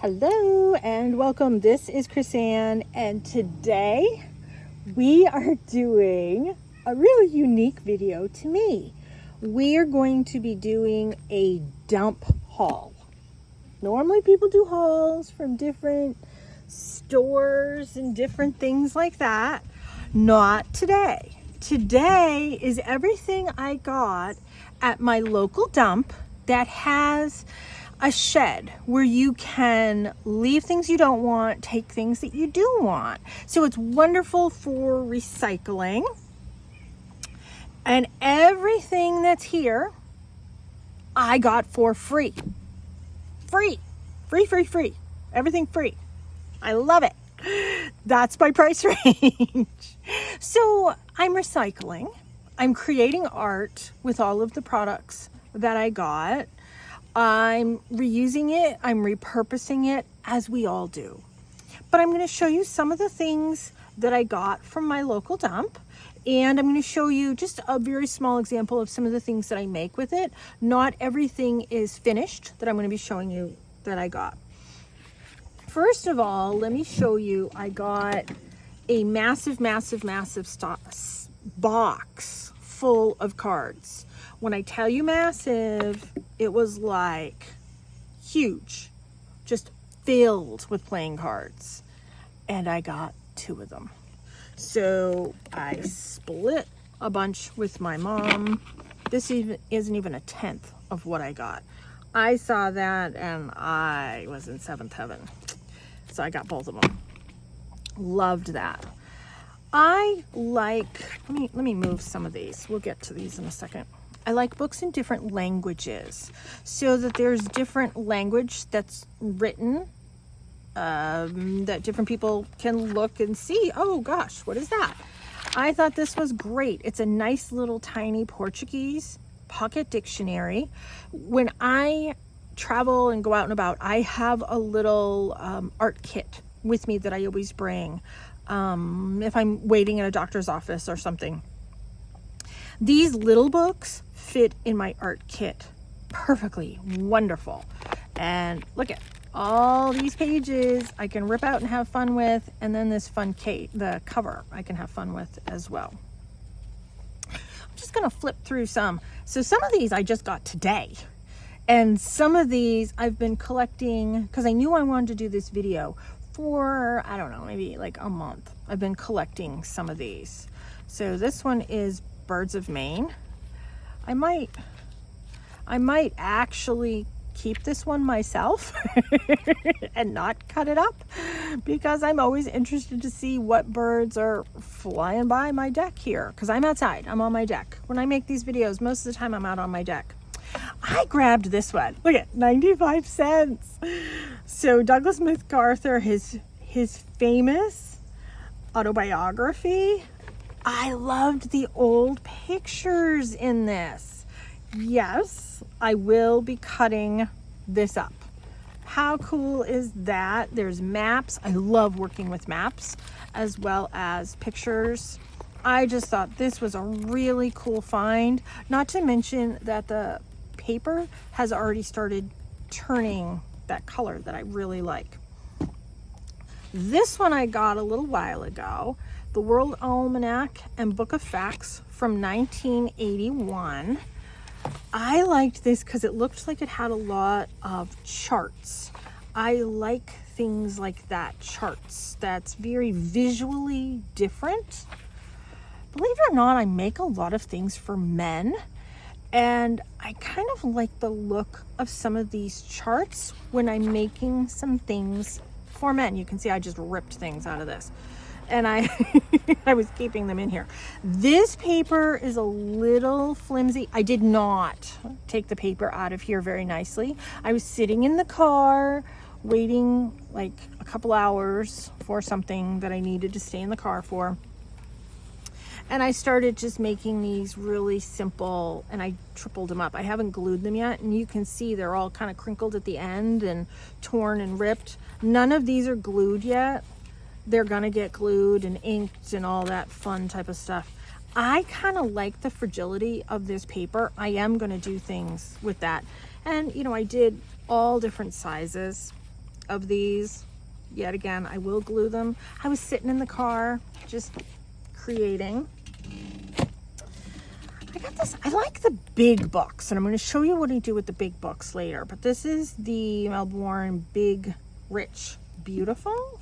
Hello and welcome. This is Chrisanne, and today we are doing a really unique video to me. We are going to be doing a dump haul. Normally people do hauls from different stores and different things like that. Not today. Today is everything I got at my local dump that has a shed where you can leave things you don't want, take things that you do want. So it's wonderful for recycling. And everything that's here, I got for free. Free. Everything free. I love it. That's my price range. So I'm recycling. I'm creating art with all of the products that I got. I'm reusing it, I'm repurposing it, as we all do. But I'm going to show you some of the things that I got from my local dump, and I'm going to show you just a very small example of some of the things that I make with it. Not everything is finished that I'm going to be showing you that I got. First of all, let me show you, I got a massive box full of cards. When I tell you massive, it was like huge, just filled with playing cards. And I got 2 of them. So I split a bunch with my mom. This isn't even a 10th of what I got. I saw that and I was in 7th heaven. So I got both of them. Loved that. I like, let me move some of these. We'll get to these in a second. I like books in different languages so that there's different language that's written that different people can look and see. Oh gosh, what is that? I thought this was great. It's a nice little tiny Portuguese pocket dictionary. When I travel and go out and about, I have a little art kit with me that I always bring if I'm waiting in a doctor's office or something. These little books fit in my art kit perfectly. Wonderful. And look at all these pages I can rip out and have fun with, and then this fun the cover I can have fun with as well. I'm just gonna flip through some. So some of these I just got today, and some of these I've been collecting because I knew I wanted to do this video for, I don't know, maybe like a month. I've been collecting some of these. So this one is Birds of Maine. I might actually keep this one myself and not cut it up, because I'm always interested to see what birds are flying by my deck here, because I'm outside, I'm on my deck. When I make these videos, most of the time I'm out on my deck. I grabbed this one. Look at 95 cents. So Douglas MacArthur, his famous autobiography. I loved the old pictures in this. Yes, I will be cutting this up. How cool is that? There's maps. I love working with maps as well as pictures. I just thought this was a really cool find. Not to mention that the paper has already started turning that color that I really like. This one I got a little while ago. The World Almanac and Book of Facts from 1981. I liked this because it looked like it had a lot of charts. I like things like that, charts. That's very visually different. Believe it or not, I make a lot of things for men, and I kind of like the look of some of these charts when I'm making some things for men. You can see I just ripped things out of this. And I was keeping them in here. This paper is a little flimsy. I did not take the paper out of here very nicely. I was sitting in the car waiting like a couple hours for something that I needed to stay in the car for. And I started just making these really simple, and I tripled them up. I haven't glued them yet, and you can see they're all kind of crinkled at the end and torn and ripped. None of these are glued yet. They're gonna get glued and inked and all that fun type of stuff. I kind of like the fragility of this paper. I am gonna do things with that. And you know, I did all different sizes. of these. Yet again, I will glue them. I was sitting in the car just creating. I got this, I like the big books, and I'm going to show you what I do with the big books later, but this is the Melbourne Big Rich Beautiful,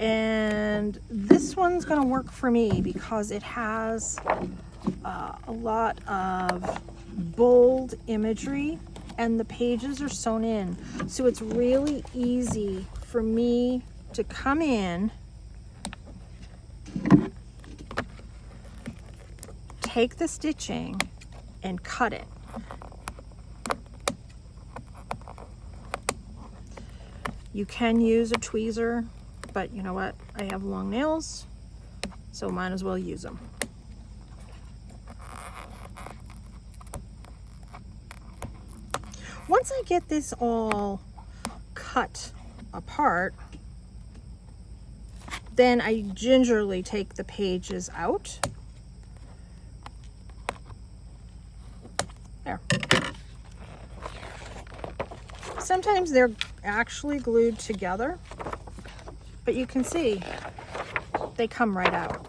and this one's going to work for me because it has a lot of bold imagery and the pages are sewn in, so it's really easy for me to come in, take the stitching and cut it. You can use a tweezer, but you know what? I have long nails, so might as well use them. Once I get this all cut apart, then I gingerly take the pages out. There. Sometimes they're actually glued together, but you can see they come right out.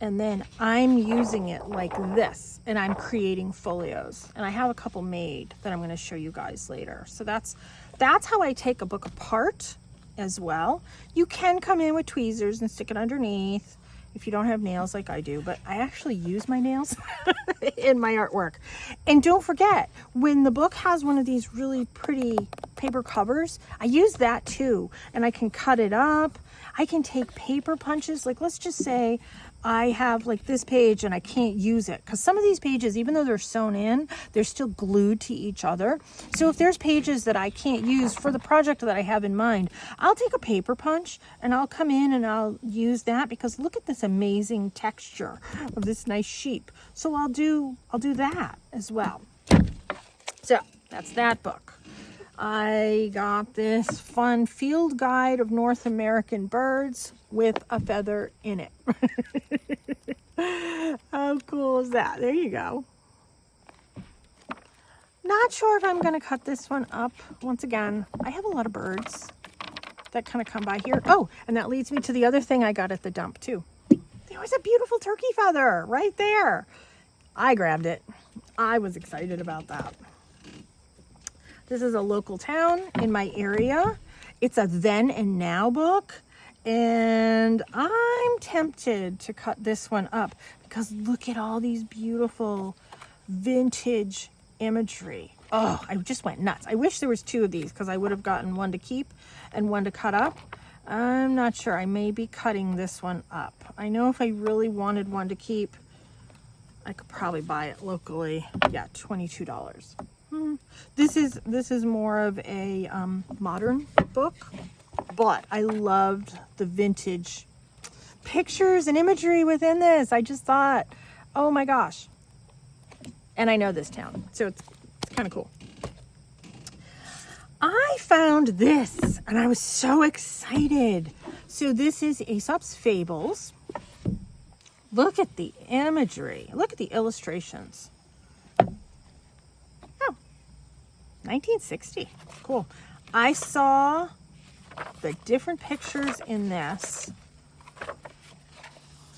And then I'm using it like this, and I'm creating folios. And I have a couple made that I'm going to show you guys later. So that's how I take a book apart as well. You can come in with tweezers and stick it underneath if you don't have nails like I do, but I actually use my nails in my artwork. And don't forget, when the book has one of these really pretty paper covers, I use that too. And I can cut it up. I can take paper punches. Like, let's just say I have like this page and I can't use it because some of these pages, even though they're sewn in, they're still glued to each other. So if there's pages that I can't use for the project that I have in mind, I'll take a paper punch and I'll come in and I'll use that, because look at this amazing texture of this nice sheep. So I'll do that as well. So that's that book. I got this fun field guide of North American birds with a feather in it. How cool is that? There you go. Not sure if I'm going to cut this one up. Once again, I have a lot of birds that kind of come by here. Oh, and that leads me to the other thing I got at the dump too. There was a beautiful turkey feather right there. I grabbed it. I was excited about that. This is a local town in my area. It's a then and now book. And I'm tempted to cut this one up because look at all these beautiful vintage imagery. Oh, I just went nuts. I wish there was two of these because I would have gotten one to keep and one to cut up. I'm not sure. I may be cutting this one up. I know if I really wanted one to keep, I could probably buy it locally. Yeah, $22. This is more of a modern book, but I loved the vintage pictures and imagery within this. I just thought, oh my gosh. And I know this town, so it's kind of cool. I found this and I was so excited. So this is Aesop's Fables. Look at the imagery. Look at the illustrations. 1960. Cool. I saw the different pictures in this.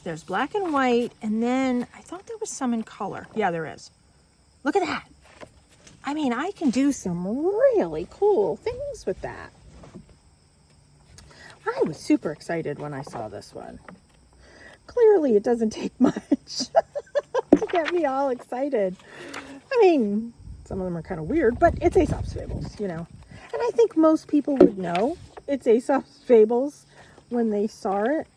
There's black and white, and then I thought there was some in color. Yeah, there is. Look at that. I mean, I can do some really cool things with that. I was super excited when I saw this one. Clearly, it doesn't take much to get me all excited. I mean, some of them are kind of weird, but it's Aesop's Fables, you know. And I think most people would know it's Aesop's Fables when they saw it.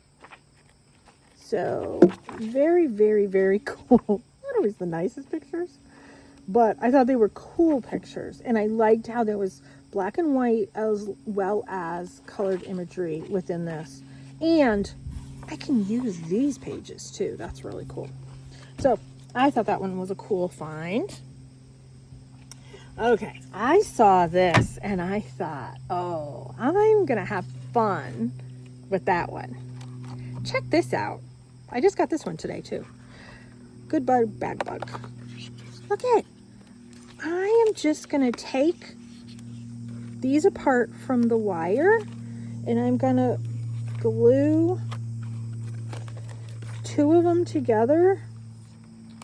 So, very, very, very cool. Not always the nicest pictures, but I thought they were cool pictures. And I liked how there was black and white as well as colored imagery within this. And I can use these pages too. That's really cool. So, I thought that one was a cool find. Okay, I saw this and I thought, oh, I'm going to have fun with that one. Check this out. I just got this one today too. Good Bug, Bad Bug. Look at it. I am just going to take these apart from the wire, and I'm gonna glue 2 of them together,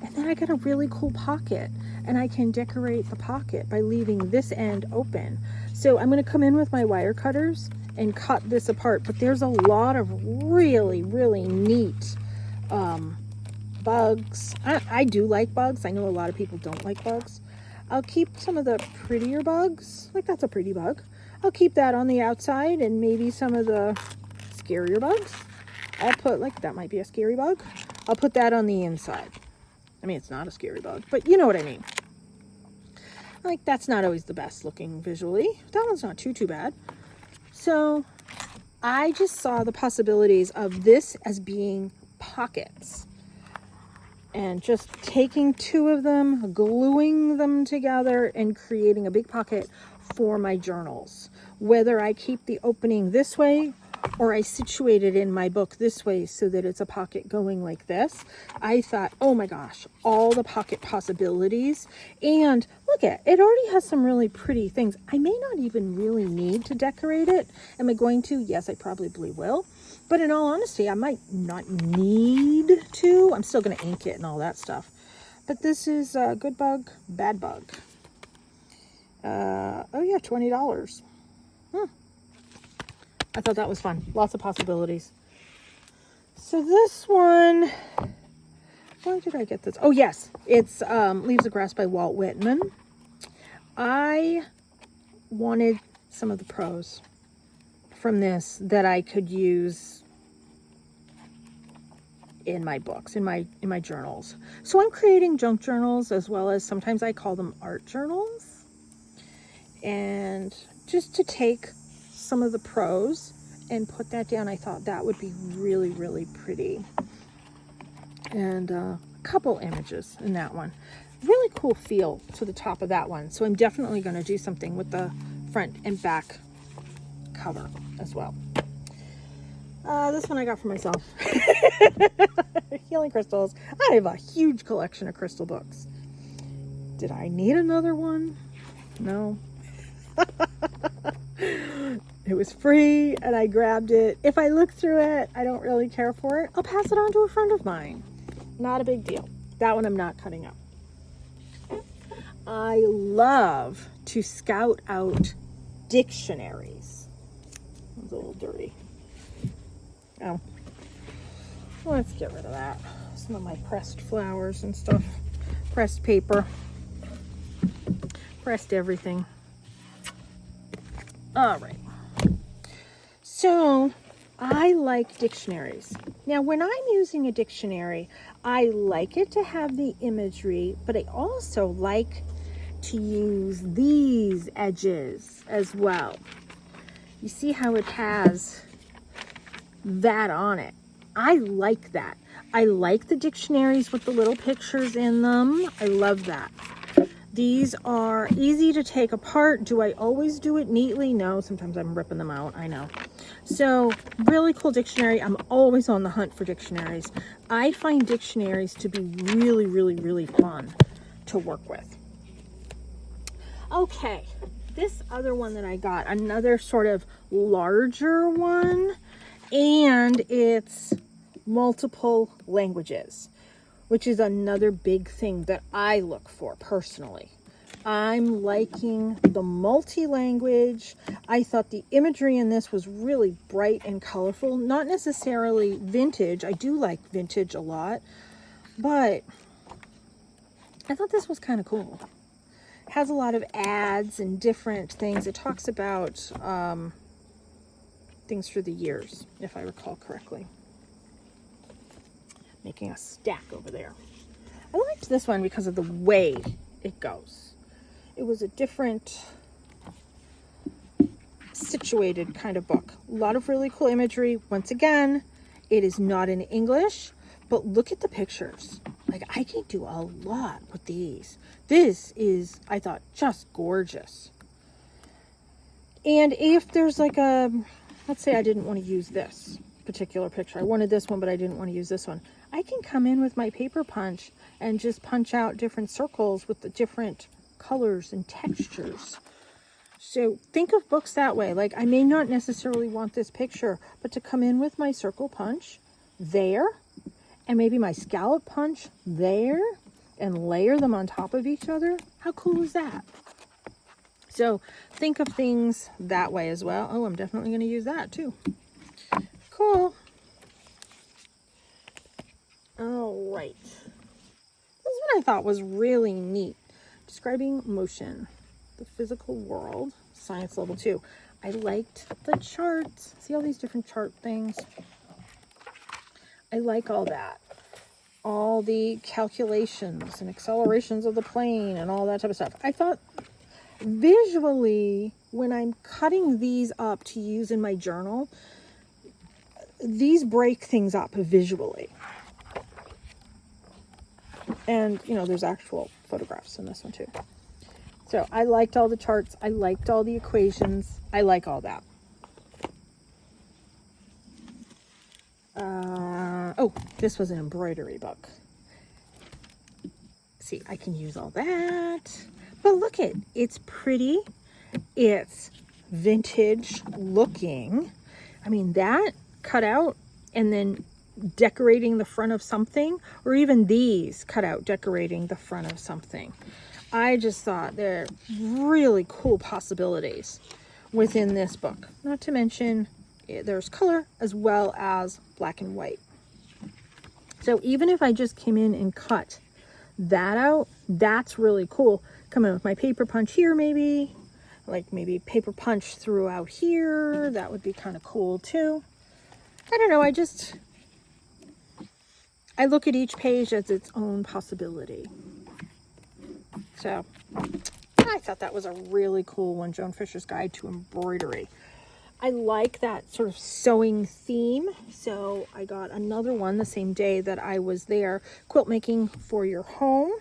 and then I got a really cool pocket, and I can decorate the pocket by leaving this end open. So I'm going to come in with my wire cutters and cut this apart, but there's a lot of really, really neat bugs. I do like bugs. I know a lot of people don't like bugs. I'll keep some of the prettier bugs, like that's a pretty bug. I'll keep that on the outside, and maybe some of the scarier bugs. I'll put, like, that might be a scary bug. I'll put that on the inside. I mean, it's not a scary bug, but you know what I mean. Like, that's not always the best looking visually. That one's not too bad. So I just saw the possibilities of this as being pockets, and just taking 2 of them, gluing them together, and creating a big pocket for my journals. Whether I keep the opening this way or I situate it in my book this way so that it's a pocket going like this, I thought, oh my gosh, all the pocket possibilities. And look at it, already has some really pretty things. I may not even really need to decorate it. Am I going to? Yes, I probably will. But in all honesty, I might not need to. I'm still going to ink it and all that stuff. But this is a good bug, bad bug. Oh yeah, $20. I thought that was fun. Lots of possibilities. So this one, why did I get this? Oh yes, it's Leaves of Grass by Walt Whitman. I wanted some of the prose from this that I could use in my books, in my journals. So I'm creating junk journals, as well as sometimes I call them art journals. And just to take some of the prose and put that down, I thought that would be really, really pretty. And a couple images in that one. Really cool feel to the top of that one. So I'm definitely going to do something with the front and back cover as well. This one I got for myself. Healing crystals. I have a huge collection of crystal books. Did I need another one? No. It was free and I grabbed it. If I look through it, I don't really care for it, I'll pass it on to a friend of mine. Not a big deal. That one I'm not cutting up. I love to scout out dictionaries. It's a little dirty. Oh, let's get rid of that. Some of my pressed flowers and stuff. Pressed paper. Pressed everything. All right. So I like dictionaries. Now, when I'm using a dictionary, I like it to have the imagery, but I also like to use these edges as well. You see how it has that on it. I like that. I like the dictionaries with the little pictures in them. I love that. These are easy to take apart. Do I always do it neatly? No, sometimes I'm ripping them out, I know. So, really cool dictionary. I'm always on the hunt for dictionaries. I find dictionaries to be really, really, really fun to work with. Okay, this other one that I got, another sort of larger one, and it's multiple languages, which is another big thing that I look for personally. I'm liking the multi-language. I thought the imagery in this was really bright and colorful. Not necessarily vintage. I do like vintage a lot, but I thought this was kind of cool. It has a lot of ads and different things. It talks about things through the years, if I recall correctly. Making a stack over there. I liked this one because of the way it goes. It was a different situated kind of book. A lot of really cool imagery. Once again, it is not in English, but look at the pictures. Like, I can do a lot with these. This is, I thought, just gorgeous. And if there's like a, let's say I didn't want to use this particular picture. I wanted this one, but I didn't want to use this one. I can come in with my paper punch and just punch out different circles with the different colors and textures. So think of books that way. Like, I may not necessarily want this picture, but to come in with my circle punch there, and maybe my scallop punch there, and layer them on top of each other. How cool is that? So think of things that way as well. Oh, I'm definitely going to use that too. Cool. All right. This is what I thought was really neat. Describing motion, the physical world, science level 2. I liked the charts. See all these different chart things? I like all that. All the calculations and accelerations of the plane and all that type of stuff. I thought visually, when I'm cutting these up to use in my journal, these break things up visually. And, you know, there's actual photographs in this one too. So I liked all the charts. I liked all the equations. I like all that. Oh, this was an embroidery book. See, I can use all that. But look it, it's pretty. It's vintage looking. I mean, that cut out and then decorating the front of something, or even these cut out decorating the front of something. I just thought they're really cool possibilities within this book. Not to mention there's color as well as black and white. So even if I just came in and cut that out, that's really cool. Come in with my paper punch here, maybe like maybe paper punch throughout here. That would be kind of cool too. I don't know. I look at each page as its own possibility. So I thought that was a really cool one, Joan Fisher's Guide to Embroidery. I like that sort of sewing theme. So I got another one the same day that I was there, quilt making for your home.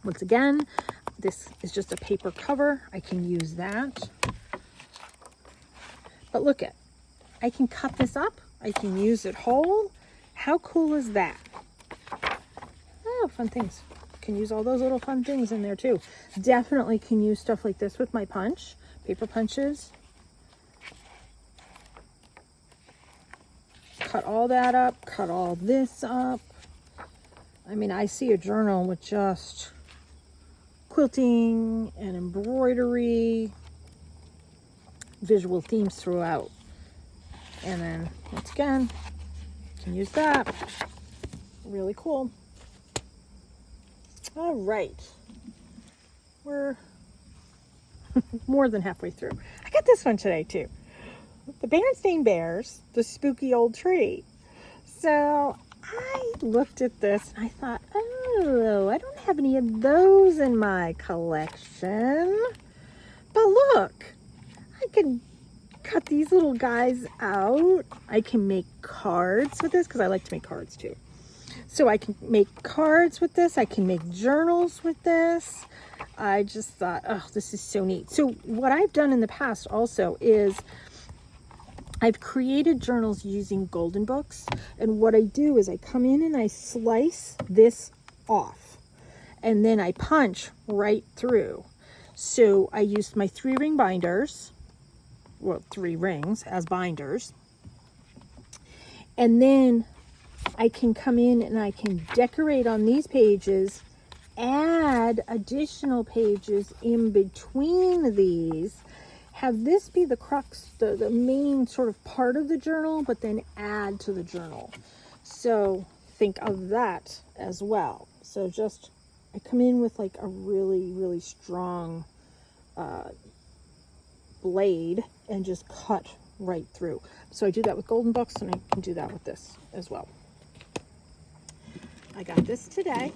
Once again, this is just a paper cover. I can use that. But look at, I can cut this up. I can use it whole. How cool is that? Oh, fun things. Can use all those little fun things in there too. Definitely can use stuff like this with my punch, paper punches. Cut all that up, cut all this up. I mean, I see a journal with just quilting and embroidery, visual themes throughout. And then once again, can use that. Really cool. All right. We're more than halfway through. I got this one today too. The Berenstain Bears, the spooky old tree. So I looked at this and I thought, oh, I don't have any of those in my collection. But look, I can cut these little guys out. I can make cards with this because I like to make cards too. So I can make cards with this. I can make journals with this. I just thought, oh, this is so neat. So what I've done in the past also is I've created journals using golden books. And what I do is I come in and I slice this off. And then I punch right through. So I used my 3-ring binders. Well, 3 rings as binders. And then I can come in and I can decorate on these pages, add additional pages in between these, have this be the crux, the main sort of part of the journal, but then add to the journal. So think of that as well. So just, I come in with like a really, really strong blade and just cut right through. So I do that with golden books and I can do that with this as well. I got this today.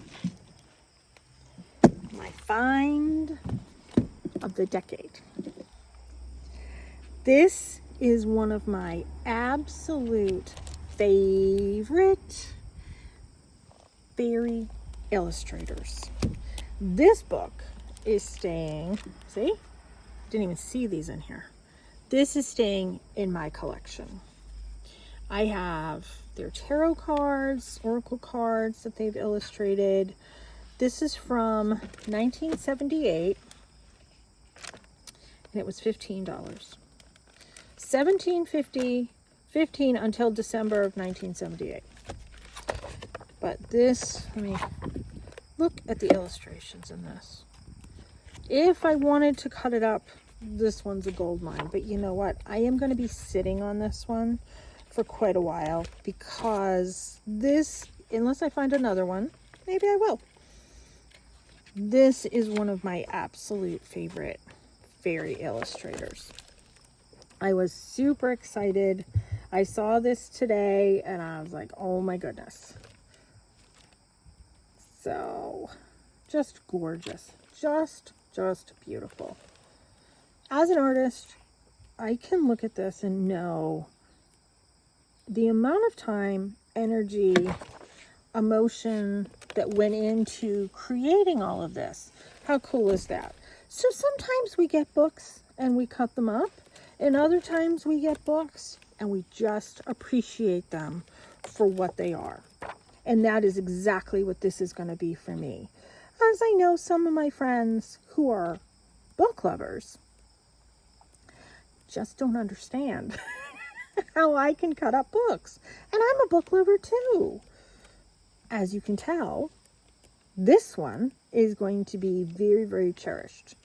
My find of the decade. This is one of my absolute favorite fairy illustrators. This book is staying, see? Didn't even see these in here. This is staying in my collection. I have their tarot cards, oracle cards that they've illustrated. This is from 1978. and it was $15. $17.50, 15 until December of 1978. But this, I mean, look at the illustrations in this. If I wanted to cut it up, this one's a gold mine. But you know what? I am going to be sitting on this one for quite a while, because this, unless I find another one, maybe I will. This is one of my absolute favorite fairy illustrators. I was super excited. I saw this today and I was like, oh my goodness. So just gorgeous, just beautiful. As an artist, I can look at this and know the amount of time, energy, emotion that went into creating all of this. How cool is that? So sometimes we get books and we cut them up, and other times we get books and we just appreciate them for what they are. And that is exactly what this is going to be for me. As I know some of my friends who are book lovers just don't understand how I can cut up books. And I'm a book lover too. As you can tell, this one is going to be very, very cherished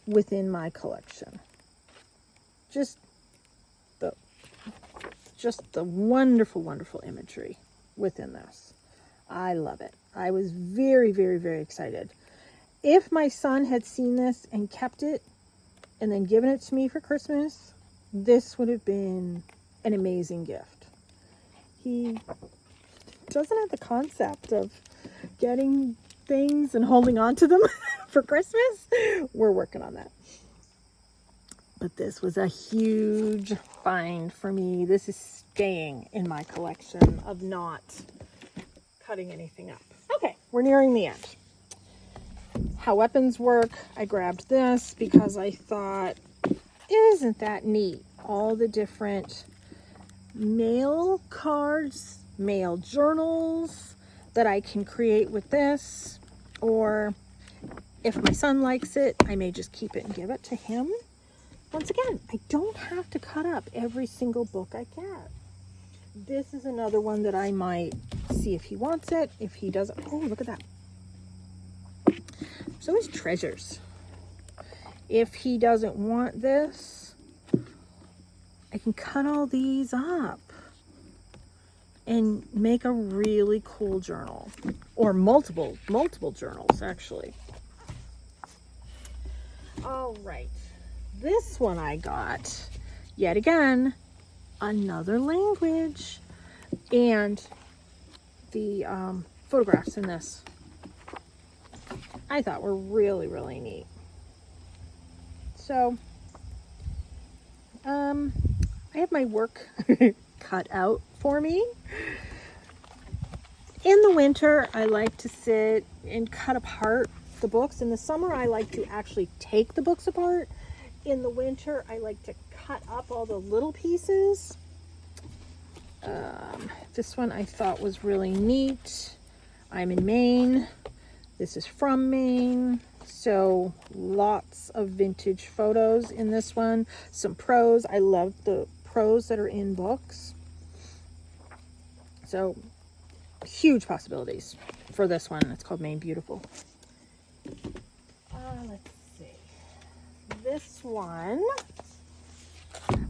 within my collection. Just the wonderful, wonderful imagery within this. I love it. I was very, very, very excited. If my son had seen this and kept it and then given it to me for Christmas, this would have been an amazing gift. He doesn't have the concept of getting things and holding on to them for Christmas. We're working on that. But this was a huge find for me. This is staying in my collection of not cutting anything up. Okay, we're nearing the end. How weapons work. I grabbed this because I thought, isn't that neat? All the different mail cards, mail journals that I can create with this. Or if my son likes it, I may just keep it and give it to him. Once again, I don't have to cut up every single book I get. This is another one that I might see if he wants it. If he doesn't, oh, look at that. There's always treasures. If he doesn't want this, I can cut all these up and make a really cool journal, or multiple journals actually. All right, this one I got, yet again, another language, and the photographs in this I thought were really, really neat. So I have my work cut out for me. In the winter, I like to sit and cut apart the books. In the summer, I like to actually take the books apart. In the winter, I like to cut up all the little pieces. This one I thought was really neat. I'm in Maine. This is from Maine. So lots of vintage photos in this one. Some prose. I love the prose that are in books. So huge possibilities for this one. It's called Maine Beautiful. Let's see. This one,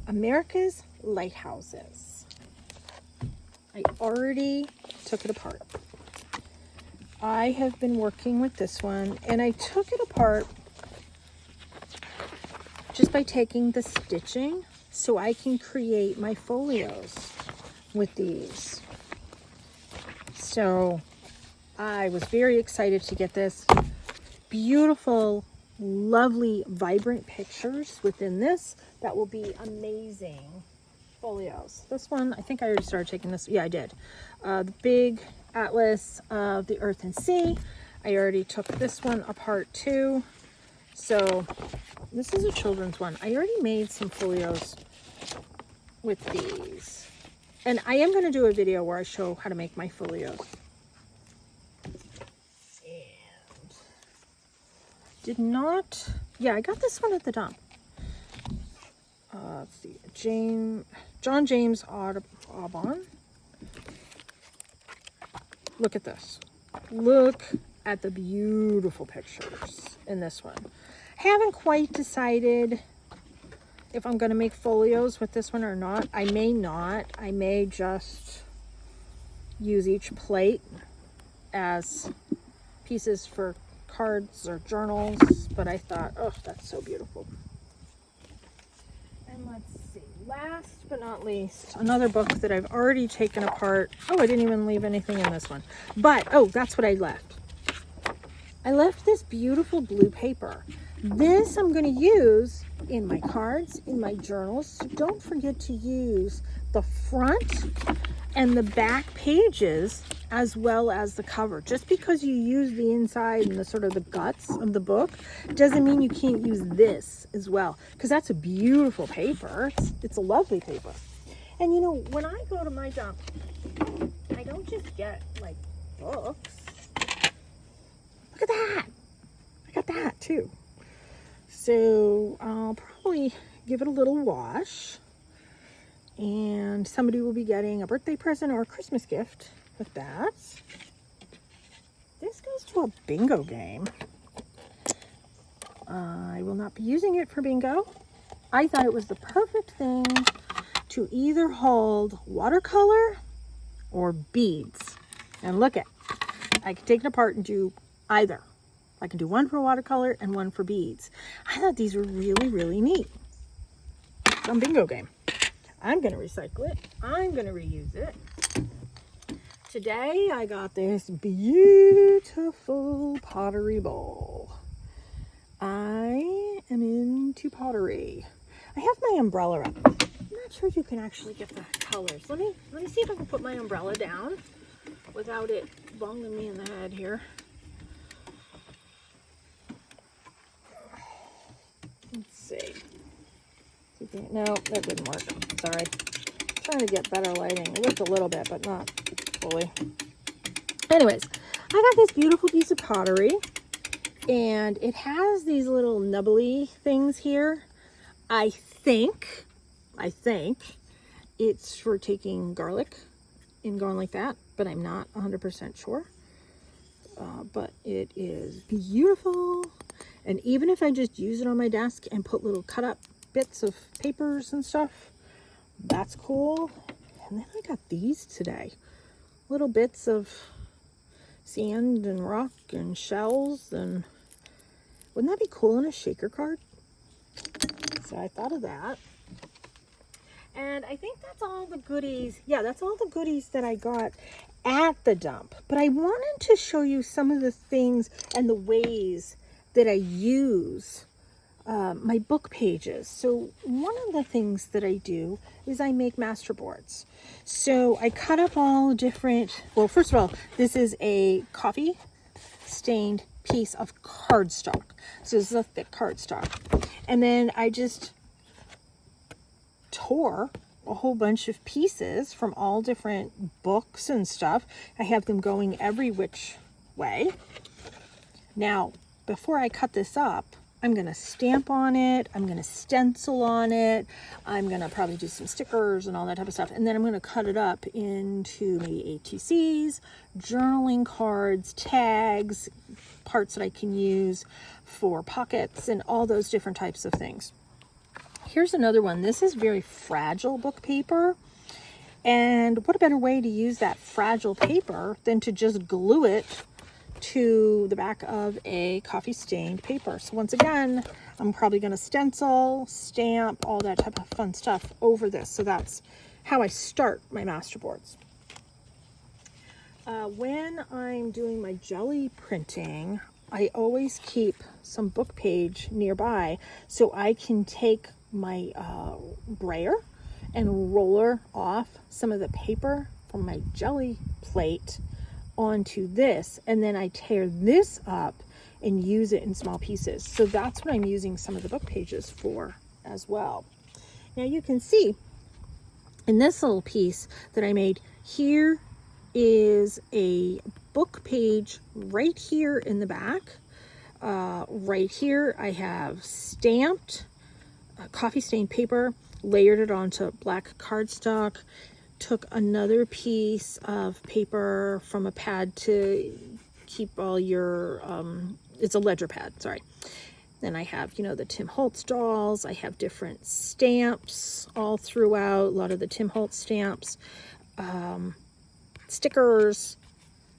America's Lighthouses. I already took it apart. I have been working with this one, and I took it apart just by taking the stitching so I can create my folios with these. So I was very excited to get this. Beautiful, lovely, vibrant pictures within this that will be amazing folios. This one, I think I already started taking this. Yeah, I did. The big atlas of the earth and sea. I already took this one apart too. So this is a children's one. I already made some folios with these. And I am going to do a video where I show how to make my folios. And did not, yeah, I got this one at the dump. let's see, John James Audubon. Look at this. Look at the beautiful pictures in this one. Haven't quite decided if I'm going to make folios with this one or not. I may not. I may just use each plate as pieces for cards or journals, but I thought, oh, that's so beautiful. And let's see, last but not least, another book that I've already taken apart. Oh, I didn't even leave anything in this one, but oh, that's what I left. I left this beautiful blue paper. This I'm going to use in my cards, in my journals. So don't forget to use the front and the back pages as well as the cover. Just because you use the inside and the sort of the guts of the book doesn't mean you can't use this as well, because that's a beautiful paper. It's a lovely paper. And you know, when I go to my dump, I don't just get like books. Look at that. I got that too. So I'll probably give it a little wash, and somebody will be getting a birthday present or a Christmas gift with that. This goes to a bingo game. I will not be using it for bingo. I thought it was the perfect thing to either hold watercolor or beads. And look at, I can take it apart and do either. I can do one for watercolor and one for beads. I thought these were really, really neat. Some bingo game. I'm going to recycle it. I'm going to reuse it. Today I got this beautiful pottery bowl. I am into pottery. I have my umbrella up. I'm not sure you can actually get the colors. Let me see if I can put my umbrella down without it bonging me in the head here. Let's see. No, that didn't work. Sorry. Trying to get better lighting. It worked a little bit, but not fully. Anyways, I got this beautiful piece of pottery, and it has these little nubbly things here. I think it's for taking garlic and going like that, but I'm not 100% sure. But it is beautiful. And even if I just use it on my desk and put little cut up bits of papers and stuff, that's cool. And then I got these today. Little bits of sand and rock and shells. And wouldn't that be cool in a shaker card? So I thought of that. And I think that's all the goodies. Yeah, that's all the goodies that I got at the dump. But I wanted to show you some of the things and the ways that I use my book pages. So one of the things that I do is I make master boards. So I cut up all different, well, first of all, this is a coffee stained piece of cardstock. So this is a thick cardstock. And then I just tore a whole bunch of pieces from all different books and stuff. I have them going every which way. Now, before I cut this up, I'm going to stamp on it. I'm going to stencil on it. I'm going to probably do some stickers and all that type of stuff. And then I'm going to cut it up into maybe ATCs, journaling cards, tags, parts that I can use for pockets and all those different types of things. Here's another one. This is very fragile book paper. And what a better way to use that fragile paper than to just glue it to the back of a coffee stained paper. So once again, I'm probably going to stencil, stamp, all that type of fun stuff over this. So that's how I start my master boards. When I'm doing my jelly printing, I always keep some book page nearby so I can take my brayer and roller off some of the paper from my jelly plate onto this, and then I tear this up and use it in small pieces. So that's what I'm using some of the book pages for as well. Now you can see in this little piece that I made, here is a book page right here in the back. Right here I have stamped coffee stained paper. layered it onto black cardstock, took another piece of paper from a pad to keep all your, it's a ledger pad, sorry. Then I have, you know, the Tim Holtz dolls. I have different stamps all throughout, a lot of the Tim Holtz stamps, stickers.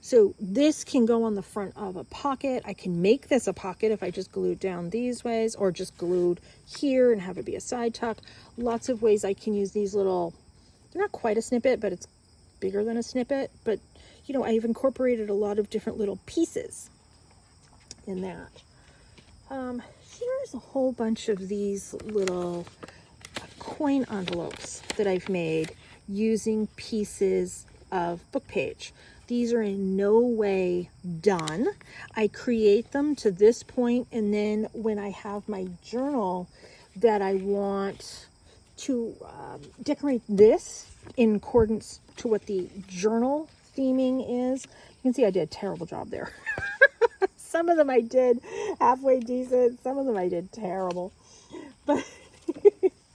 So this can go on the front of a pocket. I can make this a pocket if I just glue it down these ways, or just glued here and have it be a side tuck. Lots of ways I can use these little, they're not quite a snippet, but it's bigger than a snippet. But, you know, I've incorporated a lot of different little pieces in that. Here's a whole bunch of these little coin envelopes that I've made using pieces of book page. These are in no way done. I create them to this point, and then when I have my journal that I want to decorate this in accordance to what the journal theming is, you can see I did a terrible job there. Some of them I did halfway decent, some of them I did terrible, but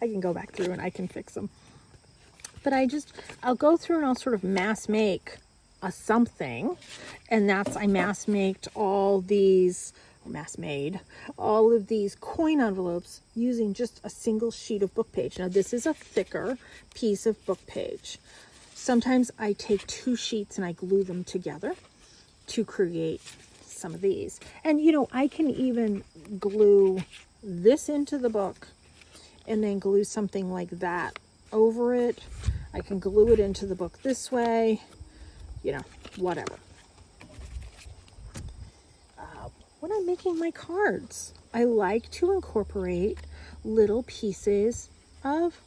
I can go back through and I can fix them. But I'll go through and I'll sort of mass make a something, and that's, I mass made all of these coin envelopes using just a single sheet of book page. Now this is a thicker piece of book page. Sometimes I take 2 sheets and I glue them together to create some of these. And you know, I can even glue this into the book and then glue something like that over it. I can glue it into the book this way, you know, whatever. When I'm making my cards, I like to incorporate little pieces of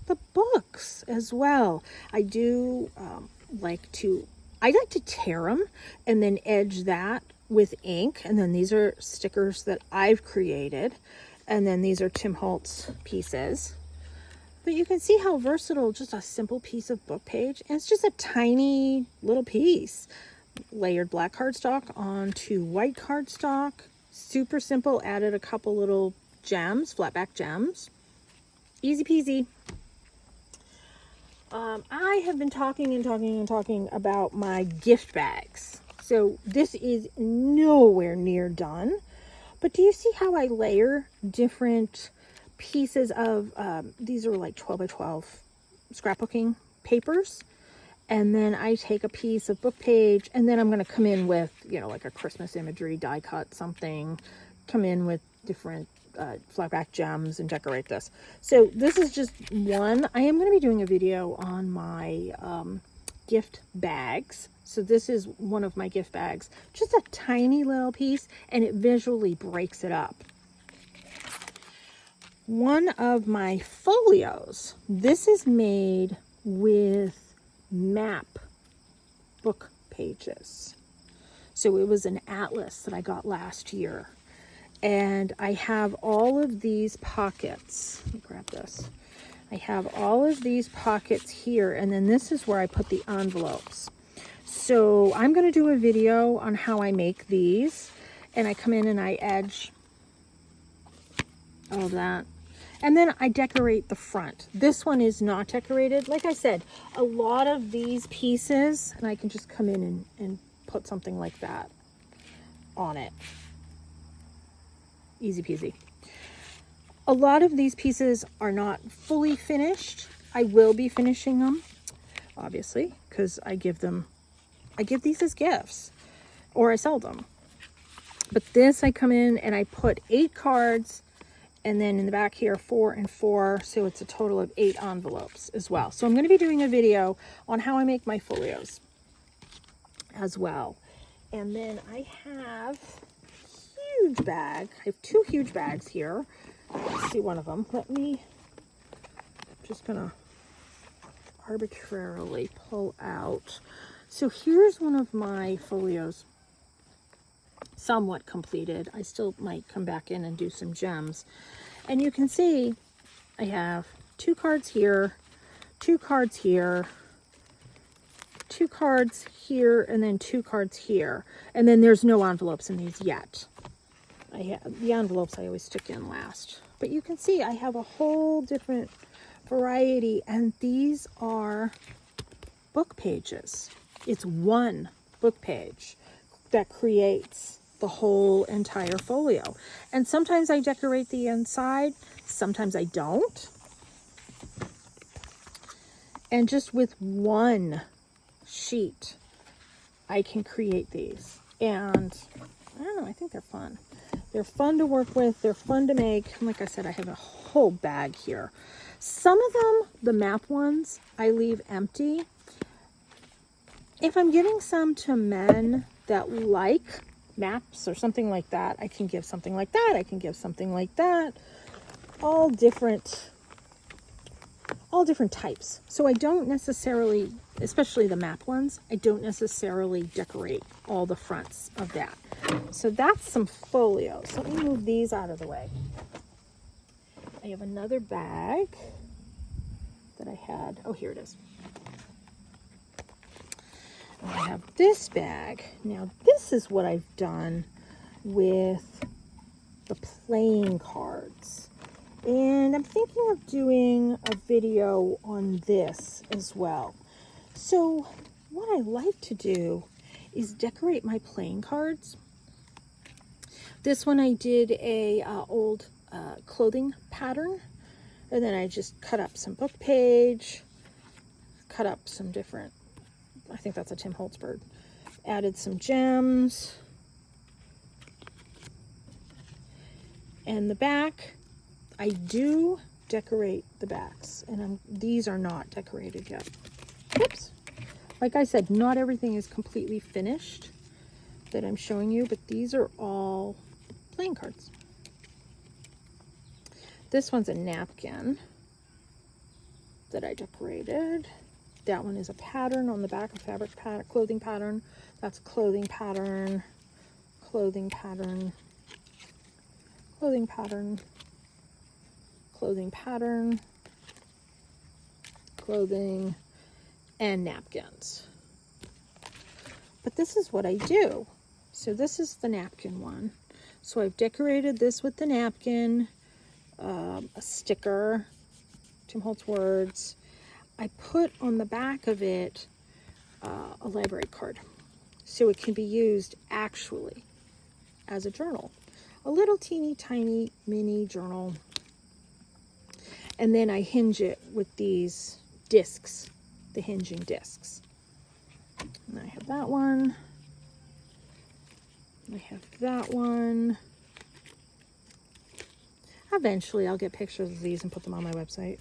the books as well. I do like to tear them and then edge that with ink. And then these are stickers that I've created. And then these are Tim Holtz pieces. But you can see how versatile just a simple piece of book page. And it's just a tiny little piece. Layered black cardstock onto white cardstock. Super simple. Added a couple little gems, flat back gems. Easy peasy. I have been talking about my gift bags. So this is nowhere near done. But do you see how I layer different pieces of, these are like 12 by 12 scrapbooking papers. And then I take a piece of book page, and then I'm going to come in with, you know, like a Christmas imagery, die cut something, come in with different flat back gems and decorate this. So this is just one. I am going to be doing a video on my gift bags. So this is one of my gift bags, just a tiny little piece, and it visually breaks it up. One of my folios, this is made with map book pages. So it was an atlas that I got last year. And I have all of these pockets. Let me grab this. I have all of these pockets here, and then this is where I put the envelopes. So I'm going to do a video on how I make these, and I come in and I edge all that. And then I decorate the front. This one is not decorated. Like I said, a lot of these pieces, and I can just come in and put something like that on it. Easy peasy. A lot of these pieces are not fully finished. I will be finishing them, obviously, because I give these as gifts, or I sell them. But this, I come in and I put 8 cards, and then in the back here 4 and 4, so it's a total of 8 envelopes as well. So I'm going to be doing a video on how I make my folios as well. And then I have a huge bag. I have 2 huge bags here. Let's see one of them. Just gonna arbitrarily pull out. So here's one of my folios, somewhat completed. I still might come back in and do some gems. And you can see I have 2 cards here, 2 cards here, 2 cards here, and then 2 cards here. And then there's no envelopes in these yet. The envelopes I always stick in last. But you can see I have a whole different variety. And these are book pages. It's one book page that creates the whole entire folio. And sometimes I decorate the inside, sometimes I don't. And just with one sheet, I can create these. And I don't know, I think they're fun. They're fun to work with. They're fun to make. Like I said, I have a whole bag here. Some of them, the map ones, I leave empty. If I'm giving some to men that like maps or something like that, I can give something like that. I can give something like that. All different types. So I don't necessarily, especially the map ones, I don't necessarily decorate all the fronts of that. So that's some folio. So let me move these out of the way. I have another bag that I had. Oh, here it is. I have this bag. Now this is what I've done with the playing cards. And I'm thinking of doing a video on this as well. So what I like to do is decorate my playing cards. This one I did a old clothing pattern, and then I just cut up some book page, cut up some different, I think that's a Tim Holtz bird, added some gems, and the back, I do decorate the backs, and these are not decorated yet. Oops. Like I said, not everything is completely finished that I'm showing you, but these are all playing cards. This one's a napkin that I decorated. That one is a pattern on the back, a fabric pattern, clothing pattern. That's clothing pattern, clothing pattern, clothing pattern, clothing pattern, clothing, and napkins. But this is what I do. So this is the napkin one. So I've decorated this with the napkin, a sticker, Tim Holtz words. I put on the back of it a library card, so it can be used actually as a journal, a little teeny tiny mini journal. And then I hinge it with these discs, the hinging discs. And I have that one. I have that one. Eventually I'll get pictures of these and put them on my website.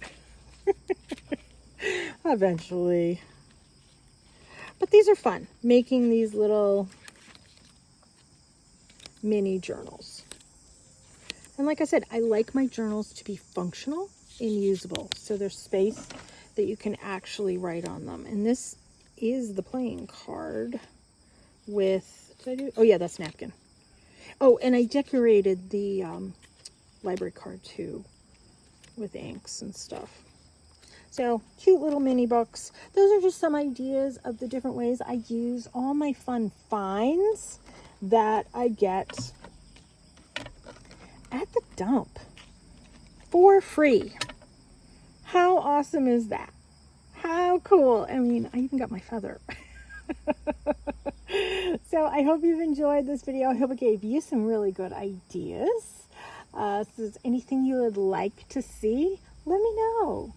Eventually. But these are fun, making these little mini journals. And like I said, I like my journals to be functional and usable. So there's space that you can actually write on them. And this is the playing card with, did I do? Oh yeah, that's napkin. Oh, and I decorated the library card too with inks and stuff. So cute little mini books. Those are just some ideas of the different ways I use all my fun finds that I get at the dump for free. How awesome is that? How cool. I mean, I even got my feather. So I hope you've enjoyed this video. I hope it gave you some really good ideas. If there's anything you would like to see, let me know.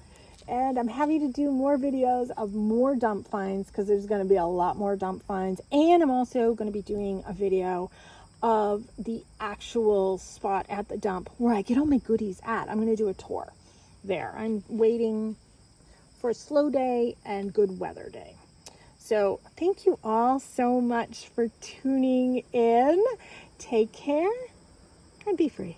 And I'm happy to do more videos of more dump finds, because there's going to be a lot more dump finds. And I'm also going to be doing a video of the actual spot at the dump where I get all my goodies at. I'm going to do a tour there. I'm waiting for a slow day and good weather day. So thank you all so much for tuning in. Take care and be free.